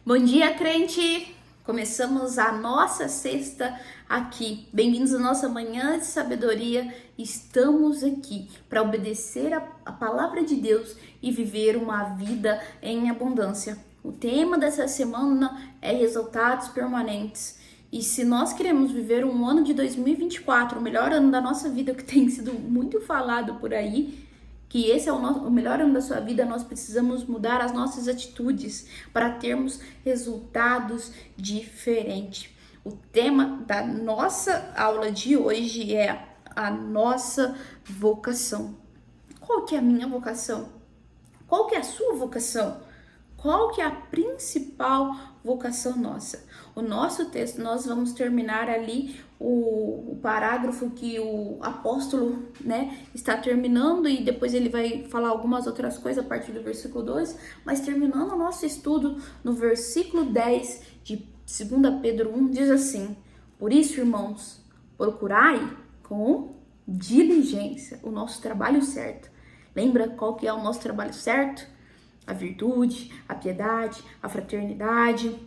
Bom dia, crente! Começamos a nossa sexta aqui. Bem-vindos à nossa manhã de sabedoria. Estamos aqui para obedecer a palavra de Deus e viver uma vida em abundância. O tema dessa semana é resultados permanentes. E se nós queremos viver um ano de 2024, o melhor ano da nossa vida, que tem sido muito falado por aí, que esse é o melhor ano da sua vida, nós precisamos mudar as nossas atitudes para termos resultados diferentes. O tema da nossa aula de hoje é a nossa vocação. Qual que é a minha vocação? Qual que é a sua vocação? Qual que é a principal vocação nossa? O nosso texto, nós vamos terminar ali o parágrafo que o apóstolo, está terminando, e depois ele vai falar algumas outras coisas a partir do versículo 2, mas terminando o nosso estudo no versículo 10 de 2 Pedro 1, diz assim: por isso, irmãos, procurai com diligência o nosso trabalho certo. Lembra qual que é o nosso trabalho certo? A virtude, a piedade, a fraternidade,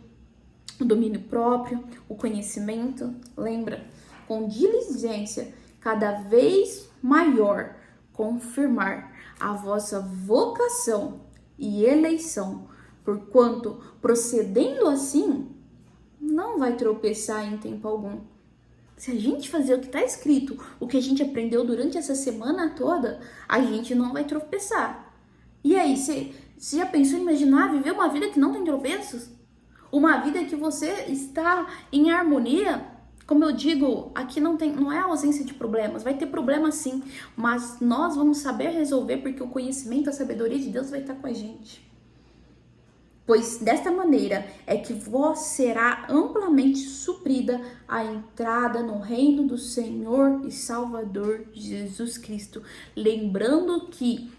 o domínio próprio, o conhecimento. Lembra? Com diligência, cada vez maior, confirmar a vossa vocação e eleição, porquanto, procedendo assim, não vai tropeçar em tempo algum. Se a gente fazer o que está escrito, o que a gente aprendeu durante essa semana toda, a gente não vai tropeçar. E aí, você já pensou em imaginar viver uma vida que não tem tropeços? Uma vida que você está em harmonia? Como eu digo, aqui não é ausência de problemas, vai ter problema sim, mas nós vamos saber resolver porque o conhecimento, a sabedoria de Deus vai estar com a gente. Pois desta maneira é que vos será amplamente suprida a entrada no reino do Senhor e Salvador Jesus Cristo. Lembrando que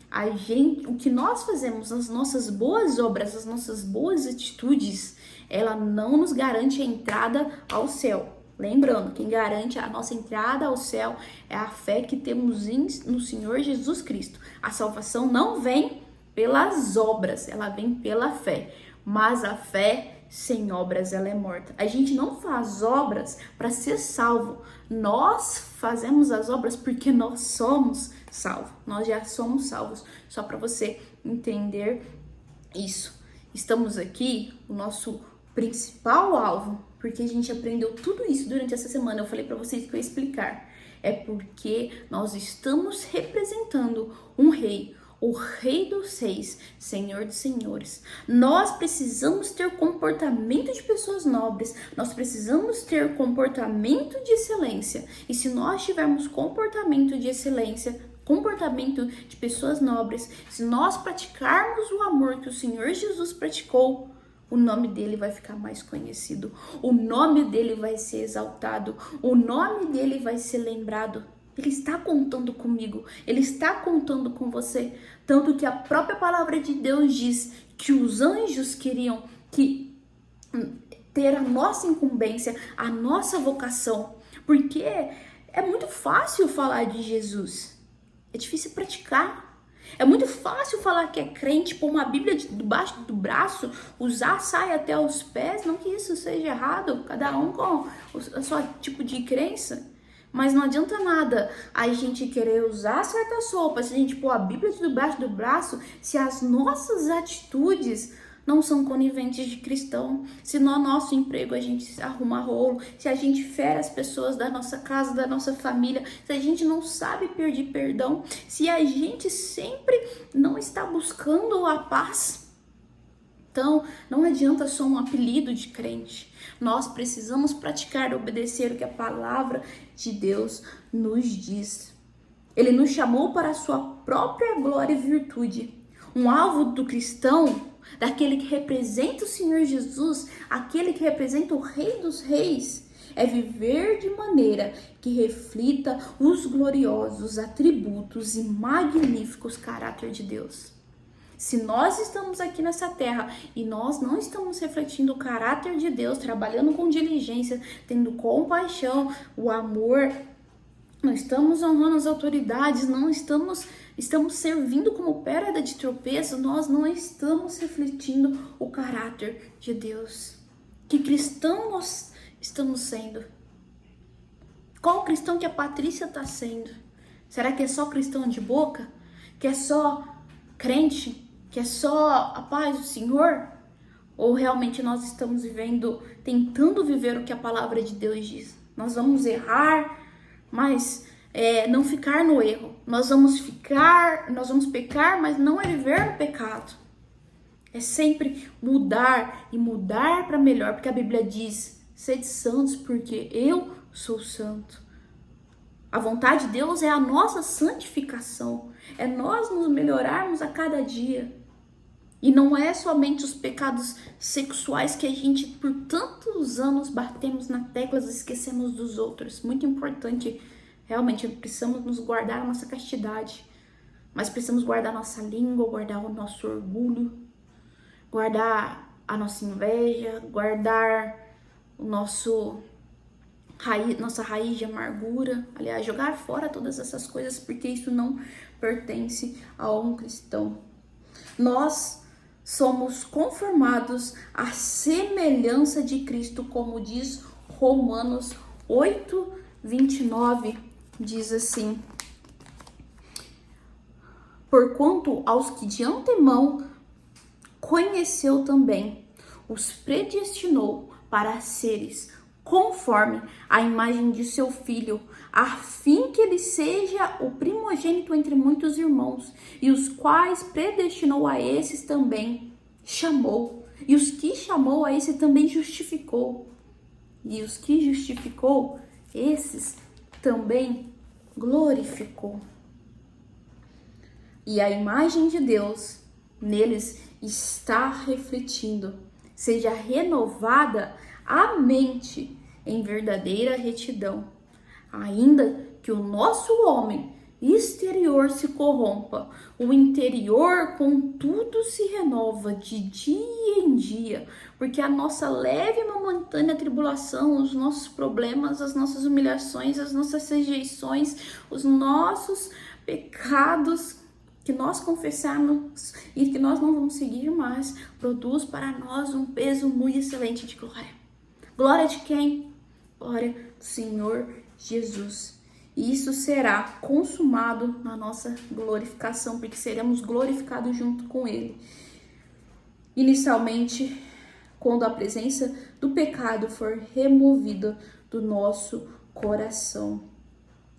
o que nós fazemos, as nossas boas obras, as nossas boas atitudes, ela não nos garante a entrada ao céu. Lembrando, quem garante a nossa entrada ao céu é a fé que temos no Senhor Jesus Cristo. A salvação não vem pelas obras, ela vem pela fé. Mas a fé sem obras, ela é morta. A gente não faz obras para ser salvo. Nós fazemos as obras porque nós somos salvos. Nós já somos salvos. Só para você entender isso. Estamos aqui, o nosso principal alvo, porque a gente aprendeu tudo isso durante essa semana. Eu falei para vocês que eu ia explicar. É porque nós estamos representando um rei, o Rei dos Reis, Senhor dos Senhores. Nós precisamos ter comportamento de pessoas nobres, nós precisamos ter comportamento de excelência. E se nós tivermos comportamento de excelência, comportamento de pessoas nobres, se nós praticarmos o amor que o Senhor Jesus praticou, o nome dele vai ficar mais conhecido, o nome dele vai ser exaltado, o nome dele vai ser lembrado. Ele está contando comigo, ele está contando com você. Tanto que a própria palavra de Deus diz que os anjos queriam ter a nossa incumbência, a nossa vocação. Porque é muito fácil falar de Jesus, é difícil praticar. É muito fácil falar que é crente, pôr uma Bíblia debaixo do braço, usar a saia até os pés. Não que isso seja errado, cada um com o seu tipo de crença. Mas não adianta nada a gente querer usar certas roupas, se a gente pôr a Bíblia debaixo do braço, se as nossas atitudes não são coniventes de cristão, se no nosso emprego a gente arruma rolo, se a gente fere as pessoas da nossa casa, da nossa família, se a gente não sabe pedir perdão, se a gente sempre não está buscando a paz. Então, não adianta só um apelido de crente. Nós precisamos praticar e obedecer o que a palavra de Deus nos diz. Ele nos chamou para a sua própria glória e virtude. Um alvo do cristão, daquele que representa o Senhor Jesus, aquele que representa o Rei dos Reis, é viver de maneira que reflita os gloriosos atributos e magníficos caráter de Deus. Se nós estamos aqui nessa terra e nós não estamos refletindo o caráter de Deus, trabalhando com diligência, tendo compaixão, o amor, não estamos honrando as autoridades, não estamos estamos servindo como pedra de tropeço, nós não estamos refletindo o caráter de Deus. Que cristão nós estamos sendo? Qual cristão que a Patrícia está sendo? Será que é só cristão de boca? Que é só crente? Que é só a paz do Senhor? Ou realmente nós estamos tentando viver o que a palavra de Deus diz? Nós vamos errar, mas não ficar no erro. Nós vamos pecar, mas não é viver no pecado. É sempre mudar e mudar para melhor, porque a Bíblia diz: sede santos, porque eu sou santo. A vontade de Deus é a nossa santificação, é nós nos melhorarmos a cada dia. E não é somente os pecados sexuais que a gente, por tantos anos, batemos na tecla e esquecemos dos outros. Muito importante, realmente, precisamos nos guardar a nossa castidade. Mas precisamos guardar a nossa língua, guardar o nosso orgulho, guardar a nossa inveja, guardar nossa raiz de amargura. Aliás, jogar fora todas essas coisas, porque isso não pertence a um cristão. Nós somos conformados à semelhança de Cristo, como diz Romanos 8:29, diz assim: porquanto aos que de antemão conheceu também, os predestinou para seres conforme a imagem de seu Filho, a fim que ele seja o primogênito entre muitos irmãos, e os quais predestinou a esses também chamou, e os que chamou a esse também justificou, e os que justificou, esses também glorificou. E a imagem de Deus neles está refletindo, seja renovada a mente em verdadeira retidão, ainda que o nosso homem exterior se corrompa, o interior contudo se renova de dia em dia, porque a nossa leve e momentânea tribulação, os nossos problemas, as nossas humilhações, as nossas rejeições, os nossos pecados que nós confessamos e que nós não vamos seguir mais, produz para nós um peso muito excelente de glória. Glória de quem? Glória do Senhor Jesus. E isso será consumado na nossa glorificação, porque seremos glorificados junto com Ele. Inicialmente, quando a presença do pecado for removida do nosso coração.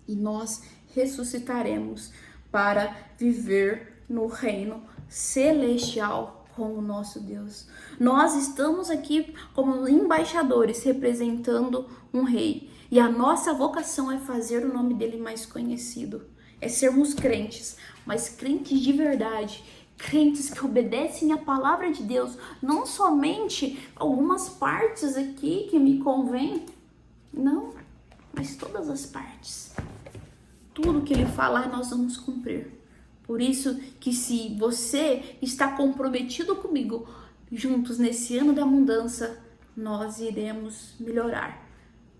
E nós ressuscitaremos para viver no reino celestial com o nosso Deus. Nós estamos aqui como embaixadores representando um rei. E a nossa vocação é fazer o nome dele mais conhecido. É sermos crentes, mas crentes de verdade. Crentes que obedecem a palavra de Deus. Não somente algumas partes aqui que me convém. Não, mas todas as partes. Tudo que ele falar nós vamos cumprir. Por isso que se você está comprometido comigo, juntos nesse ano da mudança, nós iremos melhorar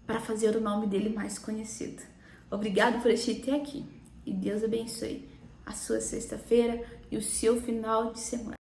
para fazer o nome dele mais conhecido. Obrigado por assistir até aqui. E Deus abençoe a sua sexta-feira e o seu final de semana.